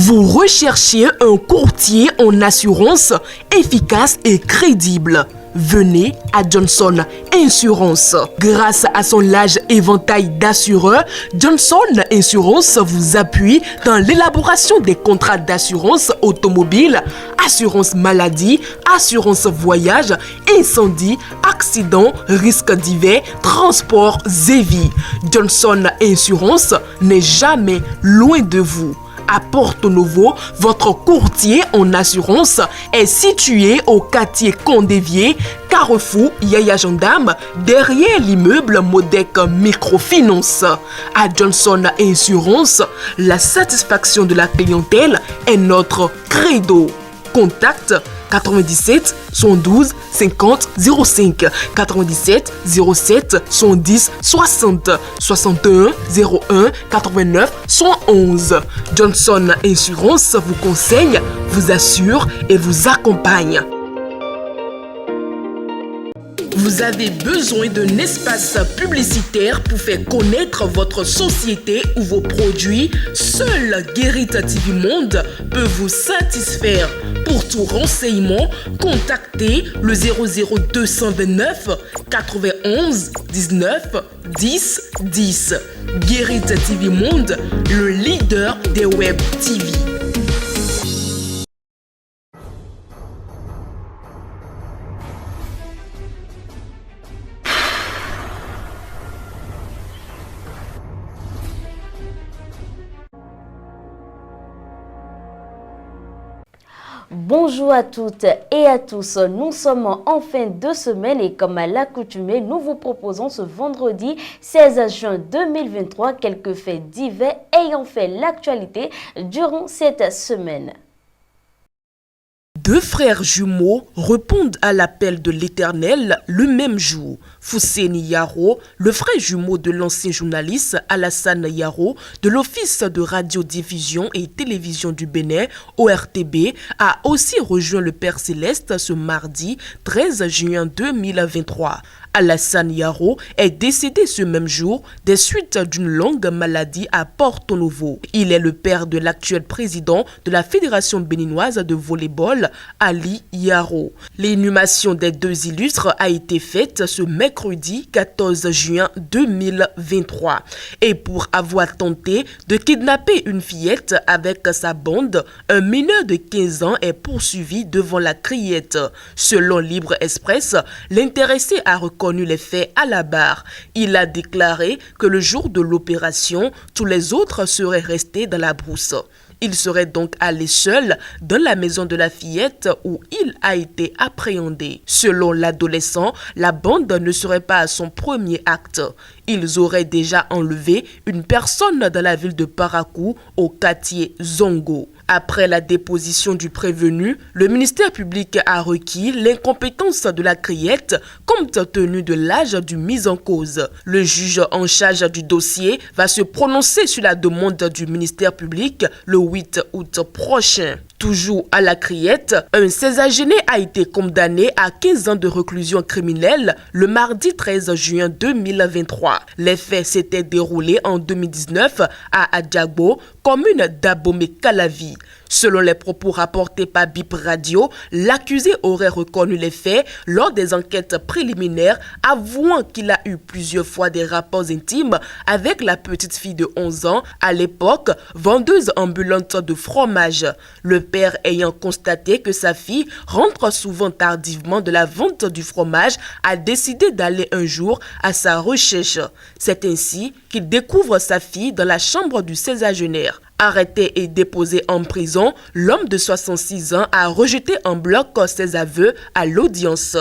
Vous recherchez un courtier en assurance efficace et crédible. Venez à Johnson Insurance. Grâce à son large éventail d'assureurs, Johnson Insurance vous appuie dans l'élaboration des contrats d'assurance automobile, assurance maladie, assurance voyage, incendie, accident, risques divers, transports et vie. Johnson Insurance n'est jamais loin de vous. À Porto Novo, votre courtier en assurance est situé au quartier Condévier, Carrefour Yaya Gendarme, derrière l'immeuble Modec Microfinance. À Johnson Insurance, la satisfaction de la clientèle est notre credo. Contact 97 112 50 05 97 07 110 60 61 01 89 111. Johnson Insurance vous conseille, vous assure et vous accompagne. Vous avez besoin d'un espace publicitaire pour faire connaître votre société ou vos produits? Seul Guérit TV Monde peut vous satisfaire. Pour tout renseignement, contactez le 00229 91 19 10 10. Guérit TV Monde, le leader des web TV. Bonjour à toutes et à tous, nous sommes en fin de semaine et comme à l'accoutumée, nous vous proposons ce vendredi 16 juin 2023 quelques faits divers ayant fait l'actualité durant cette semaine. Deux frères jumeaux répondent à l'appel de l'Éternel le même jour. Fousseni Yaro, le frère jumeau de l'ancien journaliste Alassane Yaro de l'Office de radiodiffusion et télévision du Bénin, ORTB, a aussi rejoint le Père Céleste ce mardi 13 juin 2023. Alassane Yaro est décédé ce même jour des suites d'une longue maladie à Porto Novo. Il est le père de l'actuel président de la Fédération béninoise de volleyball, Ali Yaro. L'inhumation des deux illustres a été faite ce mercredi 14 juin 2023. Et pour avoir tenté de kidnapper une fillette avec sa bande, un mineur de 15 ans est poursuivi devant la criette. Selon Libre Express, l'intéressé a reconnu les faits à la barre. Il a déclaré que le jour de l'opération, tous les autres seraient restés dans la brousse. Il serait donc allé seul dans la maison de la fillette où il a été appréhendé. Selon l'adolescent, la bande ne serait pas à son premier acte. Ils auraient déjà enlevé une personne dans la ville de Parakou au quartier Zongo. Après la déposition du prévenu, le ministère public a requis l'incompétence de la criette compte tenu de l'âge du mis en cause. Le juge en charge du dossier va se prononcer sur la demande du ministère public le 8 août prochain. Toujours à la criette, un 16-agéné a été condamné à 15 ans de réclusion criminelle le mardi 13 juin 2023. Les faits s'étaient déroulés en 2019 à Adjagbo, commune d'Abomey-Calavi. Selon les propos rapportés par BIP Radio, l'accusé aurait reconnu les faits lors des enquêtes préliminaires, avouant qu'il a eu plusieurs fois des rapports intimes avec la petite fille de 11 ans, à l'époque vendeuse ambulante de fromage. Le père ayant constaté que sa fille rentre souvent tardivement de la vente du fromage, a décidé d'aller un jour à sa recherche. C'est ainsi qu'il découvre sa fille dans la chambre du sexagénaire. Arrêté et déposé en prison, l'homme de 66 ans a rejeté en bloc ses aveux à l'audience.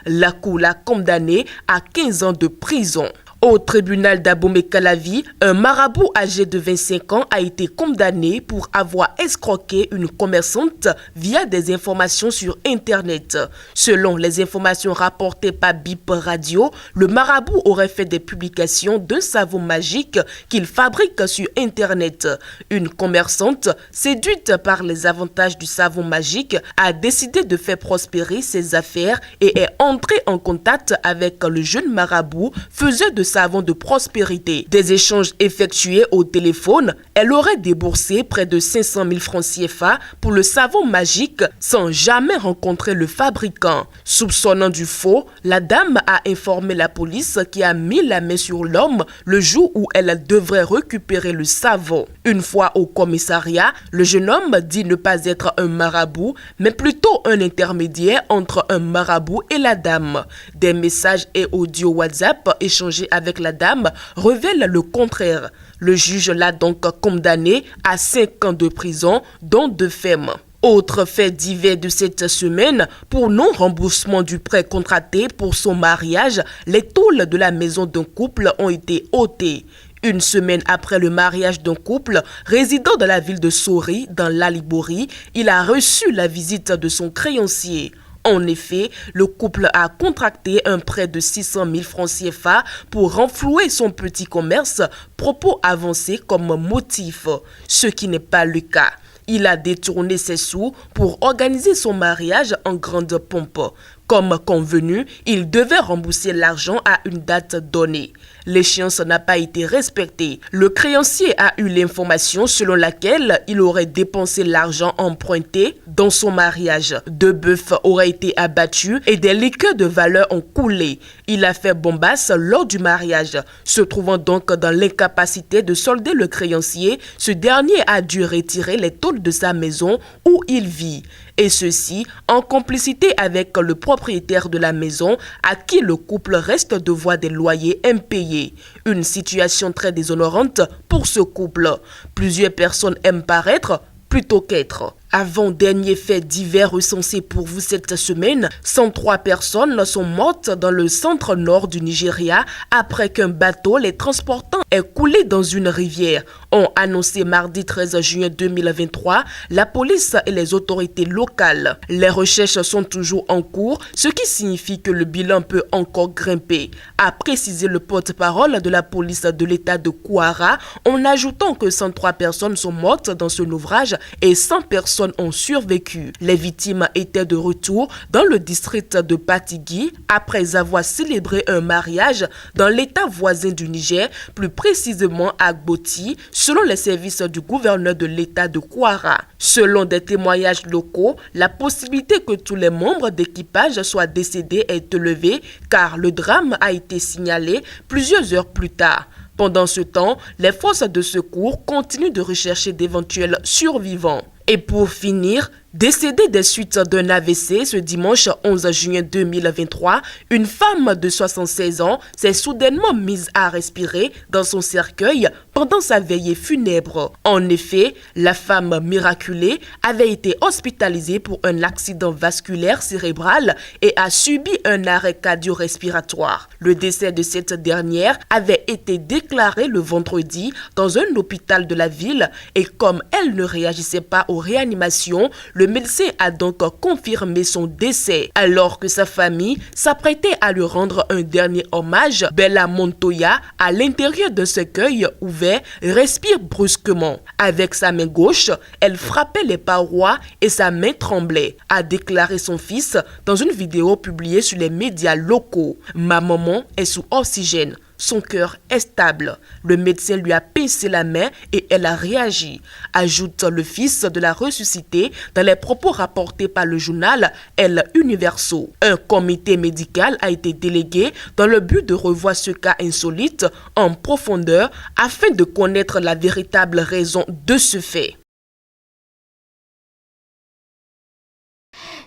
La cour l'a condamné à 15 ans de prison. Au tribunal d'Abomey-Calavi, un marabout âgé de 25 ans a été condamné pour avoir escroqué une commerçante via des informations sur Internet. Selon les informations rapportées par BIP Radio, le marabout aurait fait des publications d'un savon magique qu'il fabrique sur Internet. Une commerçante, séduite par les avantages du savon magique, a décidé de faire prospérer ses affaires et est entrée en contact avec le jeune marabout, faisant de savon de prospérité. Des échanges effectués au téléphone, elle aurait déboursé près de 500 000 francs CFA pour le savon magique sans jamais rencontrer le fabricant. Soupçonnant du faux, la dame a informé la police qui a mis la main sur l'homme le jour où elle devrait récupérer le savon. Une fois au commissariat, le jeune homme dit ne pas être un marabout, mais plutôt un intermédiaire entre un marabout et la dame. Des messages et audios WhatsApp échangés avec la dame révèlent le contraire. Le juge l'a donc condamné à 5 ans de prison, dont 2 fermes. Autre fait divers de cette semaine, pour non-remboursement du prêt contracté pour son mariage, les tôles de la maison d'un couple ont été ôtées. Une semaine après le mariage d'un couple résidant dans la ville de Sori, dans l'Alibori, il a reçu la visite de son créancier. En effet, le couple a contracté un prêt de 600 000 francs CFA pour renflouer son petit commerce, propos avancés comme motif, ce qui n'est pas le cas. Il a détourné ses sous pour organiser son mariage en grande pompe. Comme convenu, il devait rembourser l'argent à une date donnée. L'échéance n'a pas été respectée. Le créancier a eu l'information selon laquelle il aurait dépensé l'argent emprunté dans son mariage. 2 bœufs auraient été abattus et des liqueurs de valeur ont coulé. Il a fait bombasse lors du mariage. Se trouvant donc dans l'incapacité de solder le créancier, ce dernier a dû retirer les tôles de sa maison où il vit. Et ceci en complicité avec le propriétaire de la maison à qui le couple reste devoir des loyers impayés. Une situation très déshonorante pour ce couple. Plusieurs personnes aiment paraître plutôt qu'être. Avant-dernier fait divers recensé pour vous cette semaine, 103 personnes sont mortes dans le centre-nord du Nigeria après qu'un bateau les transportant ait coulé dans une rivière. Ont annoncé mardi 13 juin 2023 la police et les autorités locales. Les recherches sont toujours en cours, ce qui signifie que le bilan peut encore grimper, a précisé le porte-parole de la police de l'État de Kwara, en ajoutant que 103 personnes sont mortes dans ce naufrage et 100 personnes ont survécu. Les victimes étaient de retour dans le district de Patigui après avoir célébré un mariage dans l'état voisin du Niger, plus précisément à Gboti, selon les services du gouverneur de l'état de Kwara. Selon des témoignages locaux, la possibilité que tous les membres d'équipage soient décédés est élevée car le drame a été signalé plusieurs heures plus tard. Pendant ce temps, les forces de secours continuent de rechercher d'éventuels survivants. Et pour finir, décédée des suites d'un AVC ce dimanche 11 juin 2023, une femme de 76 ans s'est soudainement mise à respirer dans son cercueil pendant sa veillée funèbre. En effet, la femme miraculée avait été hospitalisée pour un accident vasculaire cérébral et a subi un arrêt cardio-respiratoire. Le décès de cette dernière avait été déclaré le vendredi dans un hôpital de la ville et comme elle ne réagissait pas aux réanimations, le médecin a donc confirmé son décès. Alors que sa famille s'apprêtait à lui rendre un dernier hommage, Bella Montoya, à l'intérieur d'un cercueil ouvert, respire brusquement. Avec sa main gauche, elle frappait les parois et sa main tremblait, a déclaré son fils dans une vidéo publiée sur les médias locaux. Ma maman est sous oxygène. Son cœur est stable. Le médecin lui a pincé la main et elle a réagi, ajoute le fils de la ressuscitée dans les propos rapportés par le journal El Universo. Un comité médical a été délégué dans le but de revoir ce cas insolite en profondeur afin de connaître la véritable raison de ce fait.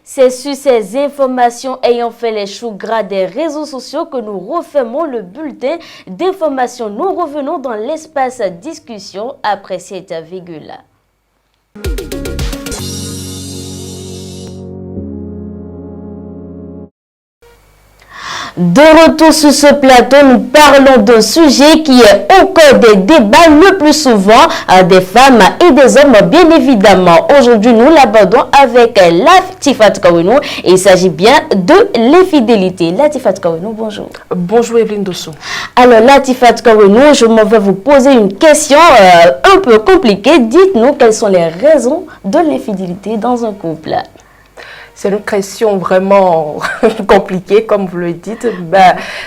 C'est sur ces informations ayant fait les choux gras des réseaux sociaux que nous refermons le bulletin d'information. Nous revenons dans l'espace discussion après cette virgule. De retour sur ce plateau, nous parlons d'un sujet qui est au cœur des débats le plus souvent des femmes et des hommes, bien évidemment. Aujourd'hui, nous l'abordons avec Latifat Kawenou et il s'agit bien de l'infidélité. Latifat Kawenou, bonjour. Bonjour Evelyne Dosso. Alors Latifat Kawenou, je m'en vais vous poser une question un peu compliquée. Dites-nous quelles sont les raisons de l'infidélité dans un couple. C'est une question vraiment compliquée, comme vous le dites.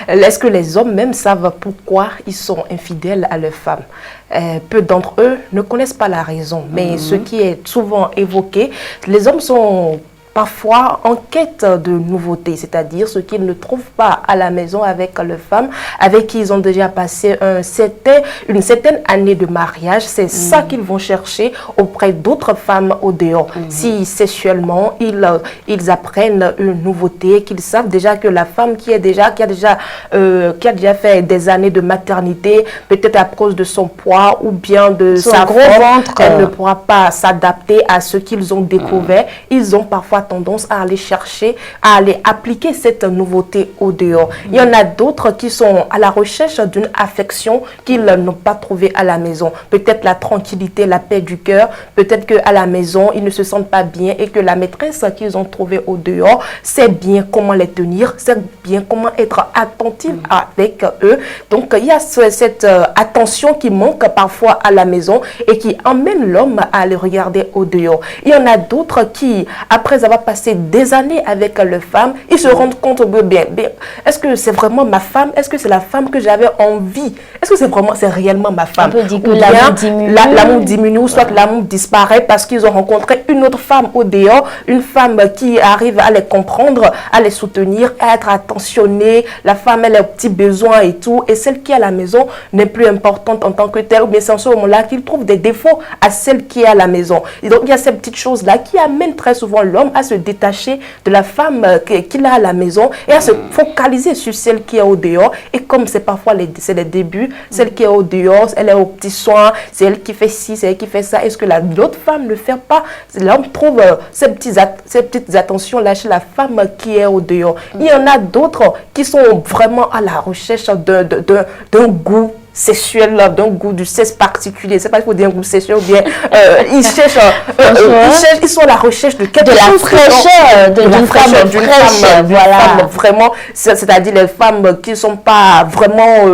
Est-ce que les hommes même savent pourquoi ils sont infidèles à leurs femmes? Peu d'entre eux ne connaissent pas la raison, mais ce qui est souvent évoqué, les hommes sont parfois en quête de nouveautés, c'est-à-dire ce qu'ils ne trouvent pas à la maison avec leurs femmes, avec qui ils ont déjà passé une certaine année de mariage. C'est ça qu'ils vont chercher auprès d'autres femmes au dehors. Si sexuellement, ils apprennent une nouveauté, qu'ils savent déjà que la femme qui a déjà fait des années de maternité, peut-être à cause de son poids ou bien de sa gros ventre, elle ne pourra pas s'adapter à ce qu'ils ont découvert. Ils ont parfois tendance à aller chercher, à aller appliquer cette nouveauté au dehors. Il y en a d'autres qui sont à la recherche d'une affection qu'ils n'ont pas trouvée à la maison. Peut-être la tranquillité, la paix du cœur. Peut-être qu'à la maison, ils ne se sentent pas bien et que la maîtresse qu'ils ont trouvée au dehors sait bien comment les tenir, sait bien comment être attentive avec eux. Donc, il y a cette attention qui manque parfois à la maison et qui emmène l'homme à les regarder au dehors. Il y en a d'autres qui, après avoir passé des années avec leur femme, ils se rendent compte bien, est-ce que c'est vraiment ma femme? Est-ce que c'est la femme que j'avais envie? Est-ce que c'est réellement ma femme? On peut dire que l'amour diminue, ou soit l'amour disparaît parce qu'ils ont rencontré une autre femme au dehors, une femme qui arrive à les comprendre, à les soutenir, à être attentionnée. La femme, elle a des petits besoins et tout, et celle qui est à la maison n'est plus importante en tant que telle, ou bien c'est en ce moment-là qu'il trouve des défauts à celle qui est à la maison. Et donc, il y a ces petites choses-là qui amènent très souvent l'homme à se détacher de la femme qu'il a à la maison et à se focaliser sur celle qui est au dehors. Et comme c'est parfois c'est les débuts, celle qui est au dehors, elle est aux petits soins, c'est elle qui fait ci, c'est elle qui fait ça. Est-ce que l'autre femme ne fait pas? L'homme trouve ces petites attentions là chez la femme qui est au dehors. Il y en a d'autres qui sont vraiment à la recherche d'un goût sexuel, d'un goût du sexe particulier. C'est pas qu'il faut dire un goût sexuel ou bien ils sont à la recherche de quelque chose, d'une femme voilà, vraiment, c'est-à-dire les femmes qui ne sont pas vraiment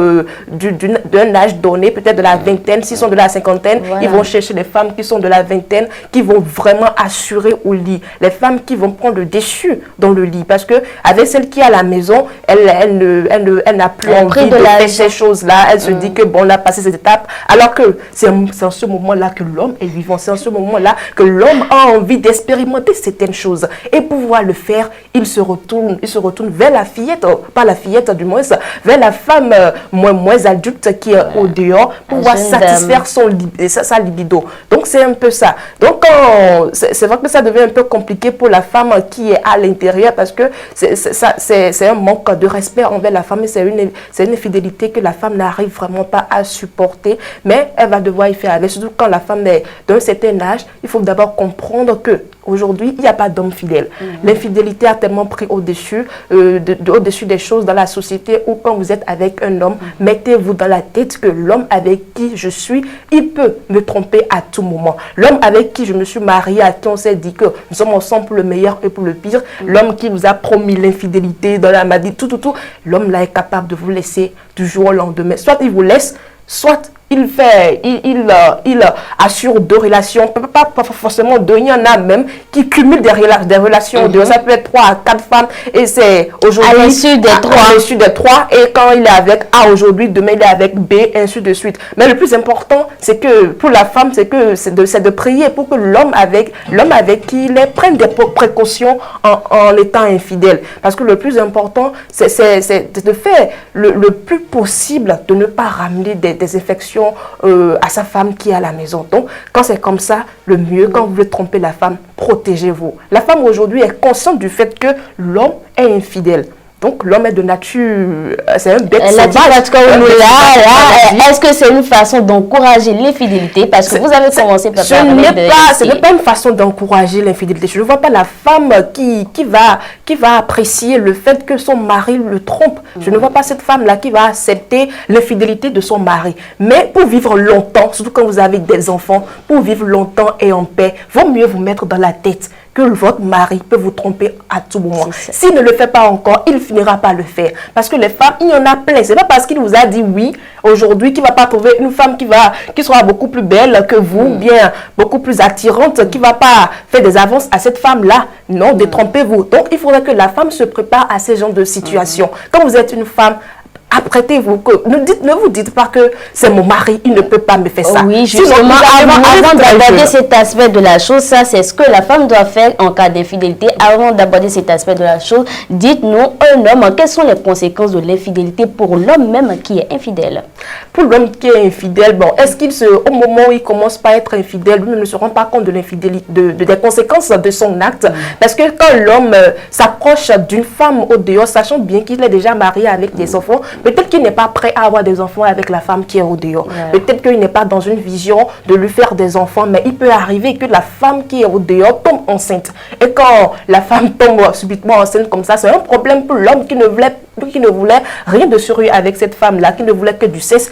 d'un âge donné, peut-être de la vingtaine. S'ils sont de la cinquantaine, ils vont chercher les femmes qui sont de la vingtaine, qui vont vraiment assurer au lit, les femmes qui vont prendre le dessus dans le lit, parce que avec celle qui est à la maison, elle n'a plus envie de faire ces choses-là. Elle se dit que bon, on a passé cette étape, alors que c'est en ce moment-là que l'homme est vivant, c'est en ce moment-là que l'homme a envie d'expérimenter certaines choses, et pour pouvoir le faire, il se retourne vers la fillette, pas la fillette du moins, vers la femme moins adulte qui est au dehors, pour pouvoir satisfaire sa libido. Donc c'est un peu ça. Donc c'est vrai que ça devient un peu compliqué pour la femme qui est à l'intérieur, parce que c'est un manque de respect envers la femme, et c'est une infidélité que la femme n'arrive vraiment pas à supporter, mais elle va devoir y faire avec. Surtout quand la femme est d'un certain âge, il faut d'abord comprendre que aujourd'hui, il n'y a pas d'homme fidèle. L'infidélité a tellement pris au-dessus au-dessus des choses dans la société, où quand vous êtes avec un homme, mettez-vous dans la tête que l'homme avec qui je suis, il peut me tromper à tout moment. L'homme avec qui je me suis mariée, à qui on s'est dit que nous sommes ensemble pour le meilleur et pour le pire, l'homme qui vous a promis l'infidélité, dans la maladie, tout, l'homme là est capable de vous laisser du jour au lendemain. Soit il vous laisse, soit il assure deux relations, pas forcément deux, il y en a même qui cumulent des relations, ça peut être 3 à 4 femmes, et c'est aujourd'hui à l'issue des trois, et quand il est avec A aujourd'hui, demain il est avec B, ainsi de suite. Mais le plus important, c'est que pour la femme, c'est de prier pour que l'homme avec qui il est prenne des précautions en étant infidèle, parce que le plus important, c'est de faire le plus possible de ne pas ramener des infections à sa femme qui est à la maison. Donc, quand c'est comme ça, le mieux, quand vous voulez tromper la femme, protégez-vous. La femme aujourd'hui est consciente du fait que l'homme est infidèle. Donc, l'homme est de nature, c'est un bête sauvage. Est-ce que c'est une façon d'encourager l'infidélité? Parce que vous avez commencé par parler ce n'est pas une façon d'encourager l'infidélité. Je ne vois pas la femme qui va apprécier le fait que son mari le trompe. Je ne vois pas cette femme-là qui va accepter l'infidélité de son mari. Mais pour vivre longtemps, surtout quand vous avez des enfants, pour vivre longtemps et en paix, vaut mieux vous mettre dans la tête que votre mari peut vous tromper à tout moment. S'il ne le fait pas encore, il finira par le faire. Parce que les femmes, il y en a plein. C'est pas parce qu'il vous a dit oui aujourd'hui qu'il va pas trouver une femme qui sera beaucoup plus belle que vous, bien beaucoup plus attirante, qui va pas faire des avances à cette femme-là. Non, détrompez-vous. Donc, il faudrait que la femme se prépare à ces genres de situations. Quand vous êtes une femme, apprêtez-vous, ne vous dites pas que c'est mon mari, il ne peut pas me faire ça. Oui, justement, avant d'aborder cet aspect de la chose, ça c'est ce que la femme doit faire en cas d'infidélité. Avant d'aborder cet aspect de la chose, dites-nous, un homme, quelles sont les conséquences de l'infidélité pour l'homme même qui est infidèle? Pour l'homme qui est infidèle, bon, est-ce au moment où il commence pas à être infidèle, lui ne se rend pas compte de l'infidélité, des conséquences de son acte? Parce que quand l'homme s'approche d'une femme au dehors, sachant bien qu'il est déjà marié avec des enfants, peut-être qu'il n'est pas prêt à avoir des enfants avec la femme qui est au dehors. Peut-être qu'il n'est pas dans une vision de lui faire des enfants, mais il peut arriver que la femme qui est au dehors tombe enceinte. Et quand la femme tombe subitement enceinte comme ça, c'est un problème pour l'homme qui ne voulait rien de sérieux avec cette femme-là, qui ne voulait que du sexe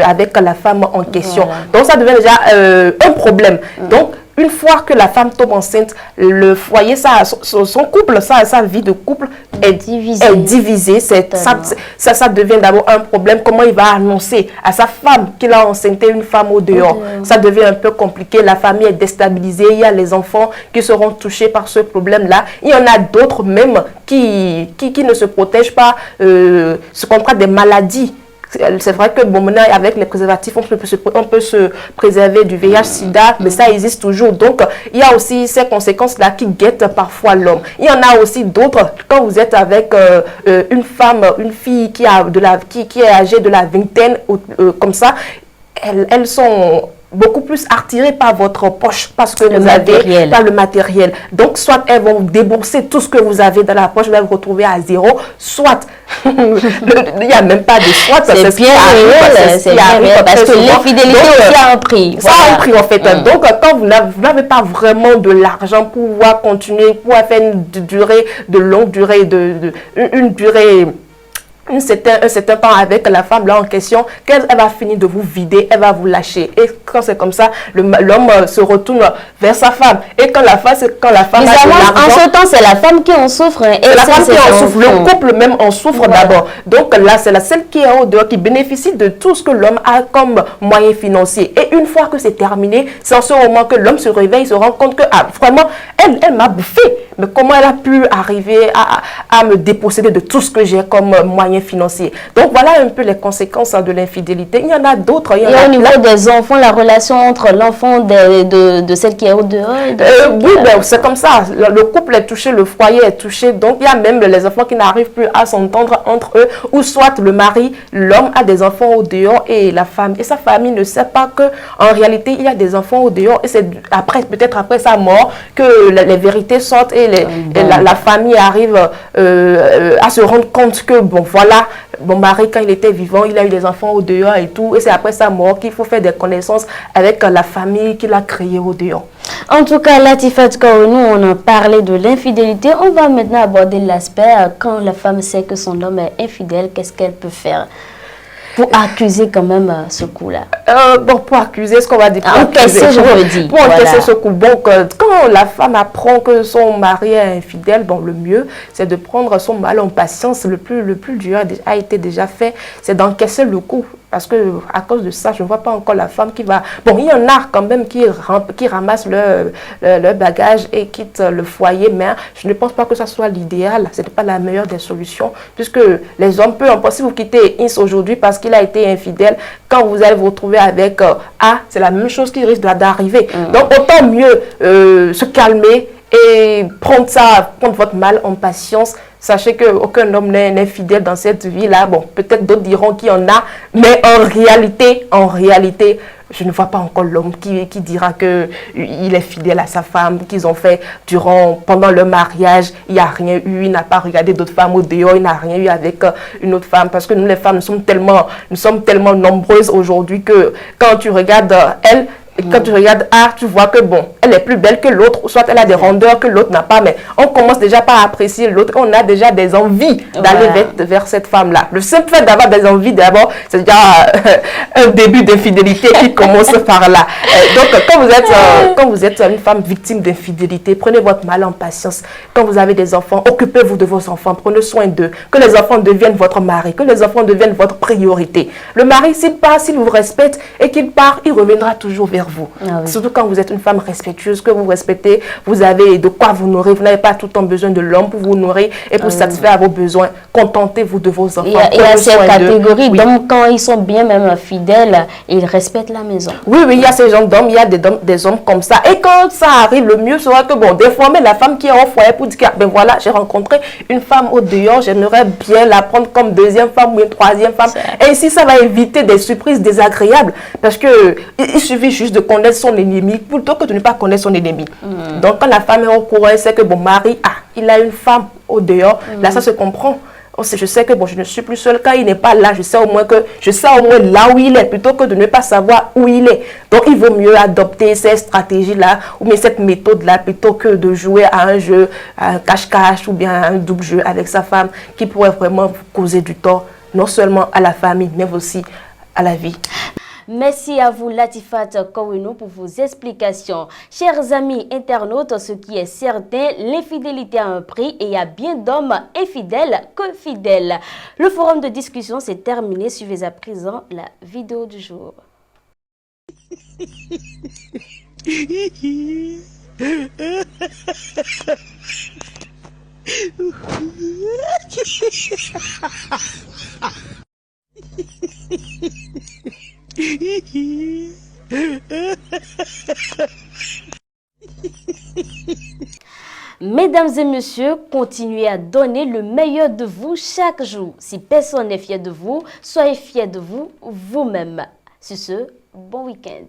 avec la femme en question. Donc ça devient déjà un problème. Donc, une fois que la femme tombe enceinte, le foyer, son couple, sa vie de couple est divisée. Ça devient d'abord un problème. Comment il va annoncer à sa femme qu'il a enceinté une femme au dehors? Ça devient un peu compliqué. La famille est déstabilisée. Il y a les enfants qui seront touchés par ce problème-là. Il y en a d'autres même qui ne se protègent pas, se contractent des maladies. C'est vrai que bon, maintenant, avec les préservatifs, on peut se préserver du VIH-Sida, mais ça existe toujours. Donc, il y a aussi ces conséquences-là qui guettent parfois l'homme. Il y en a aussi d'autres. Quand vous êtes avec une femme, une fille qui est âgée de la vingtaine, comme ça, elles sont beaucoup plus attirées par votre poche parce que vous avez pas le matériel. Donc, soit elles vont débourser tout ce que vous avez dans la poche, vous allez vous retrouver à zéro, soit il n'y a même pas de soit. C'est bien réel, c'est bien réel, parce que l'infidélité aussi a un prix. Ça a un prix en fait. Donc, quand vous n'avez pas vraiment de l'argent pour pouvoir continuer, pour faire une durée de longue durée, une durée un certain temps avec la femme là en question, qu'elle va finir de vous vider, elle va vous lâcher. Et quand c'est comme ça, l'homme se retourne vers sa femme. Et quand la femme en ce temps, c'est la femme qui en souffre. Et la femme qui en souffre, le couple même en souffre d'abord. Donc là, c'est celle qui est en dehors qui bénéficie de tout ce que l'homme a comme moyen financier. Et une fois que c'est terminé, c'est en ce moment que l'homme se réveille, il se rend compte que vraiment, elle m'a bouffé. Mais comment elle a pu arriver à me déposséder de tout ce que j'ai comme moyen financier? Donc voilà un peu les conséquences de l'infidélité. Il y en a d'autres. Et au niveau des enfants, la relation entre l'enfant de celle qui est au dehors oui, ben, c'est comme ça. Le couple est touché, le foyer est touché. Donc il y a même les enfants qui n'arrivent plus à s'entendre entre eux. Ou soit le mari, l'homme a des enfants au dehors et la femme. Et sa famille ne sait pas qu'en réalité, il y a des enfants au dehors. Et c'est peut-être après sa mort que les vérités sortent et la famille arrive à se rendre compte que, bon, voilà, mon mari, quand il était vivant, il a eu des enfants au dehors et tout. Et c'est après sa mort qu'il faut faire des connaissances avec la famille qu'il a créée au dehors. En tout cas, Latifat Kaou, nous, on a parlé de l'infidélité. On va maintenant aborder l'aspect quand la femme sait que son homme est infidèle, qu'est-ce qu'elle peut faire pour accuser quand même ce coup-là? Bon, pour accuser, ce qu'on va dire, pour encaisser ce coup. Bon, quand la femme apprend que son mari est infidèle, bon, le mieux, c'est de prendre son mal en patience. Le plus dur a été déjà fait, c'est d'encaisser le coup. Parce que à cause de ça, je ne vois pas encore la femme qui va... Bon, il y en a quand même qui ramassent leur bagage et quittent le foyer, mais je ne pense pas que ça soit l'idéal. Ce n'est pas la meilleure des solutions, puisque les hommes peuvent... Si vous quittez Ins aujourd'hui parce qu'il a été infidèle, quand vous allez vous retrouver avec c'est la même chose qui risque d'arriver. Donc, autant mieux se calmer et prendre votre mal en patience. Sachez qu'aucun homme n'est fidèle dans cette vie-là. Bon, peut-être d'autres diront qu'il y en a, mais en réalité, je ne vois pas encore l'homme qui dira qu'il est fidèle à sa femme, qu'ils ont fait pendant le mariage, il n'y a rien eu, il n'a pas regardé d'autres femmes au dehors, il n'a rien eu avec une autre femme. Parce que nous, les femmes, nous sommes tellement nombreuses aujourd'hui que quand tu regardes elle, Et quand tu regardes, tu vois que bon, elle est plus belle que l'autre, soit elle a des rondeurs que l'autre n'a pas, mais on commence déjà par apprécier l'autre, on a déjà des envies d'aller vers cette femme-là. Le simple fait d'avoir des envies, d'abord, c'est déjà un début d'infidélité qui commence par là. Donc, quand vous êtes une femme victime d'infidélité, prenez votre mal en patience. Quand vous avez des enfants, occupez-vous de vos enfants, prenez soin d'eux, que les enfants deviennent votre mari, que les enfants deviennent votre priorité. Le mari, s'il part, s'il vous respecte et qu'il part, il reviendra toujours vers vous. Surtout quand vous êtes une femme respectueuse, que vous respectez, vous avez de quoi vous nourrir, vous n'avez pas tout le temps besoin de l'homme pour vous nourrir et pour satisfaire vos besoins. Contentez-vous de vos enfants. Il y a cette catégorie d'hommes, quand ils sont bien même fidèles, ils respectent la maison. Oui, il y a ces genres d'hommes, il y a des hommes comme ça. Et quand ça arrive, le mieux sera que, bon, déformer la femme qui est au foyer pour dire que, ben voilà, j'ai rencontré une femme au dehors, j'aimerais bien la prendre comme deuxième femme ou une troisième femme. Et ici, ça va éviter des surprises désagréables parce que il suffit juste de connaître son ennemi plutôt que de ne pas connaître son ennemi. Donc, quand la femme est au courant, elle sait que bon, mari, il a une femme au dehors, là, ça se comprend. Je sais que bon, je ne suis plus seule quand il n'est pas là. Je sais au moins là où il est plutôt que de ne pas savoir où il est. Donc, il vaut mieux adopter cette stratégie-là ou bien cette méthode-là plutôt que de jouer à un jeu, un cache-cache ou bien un double jeu avec sa femme qui pourrait vraiment vous causer du tort, non seulement à la famille, mais aussi à la vie. Merci à vous Latifat Kowino pour vos explications. Chers amis internautes, ce qui est certain, l'infidélité a un prix et il y a bien d'hommes infidèles que fidèles. Le forum de discussion s'est terminé. Suivez à présent la vidéo du jour. Mesdames et messieurs, continuez à donner le meilleur de vous chaque jour. Si personne n'est fier de vous, soyez fiers de vous vous-même. Sur ce, bon week-end.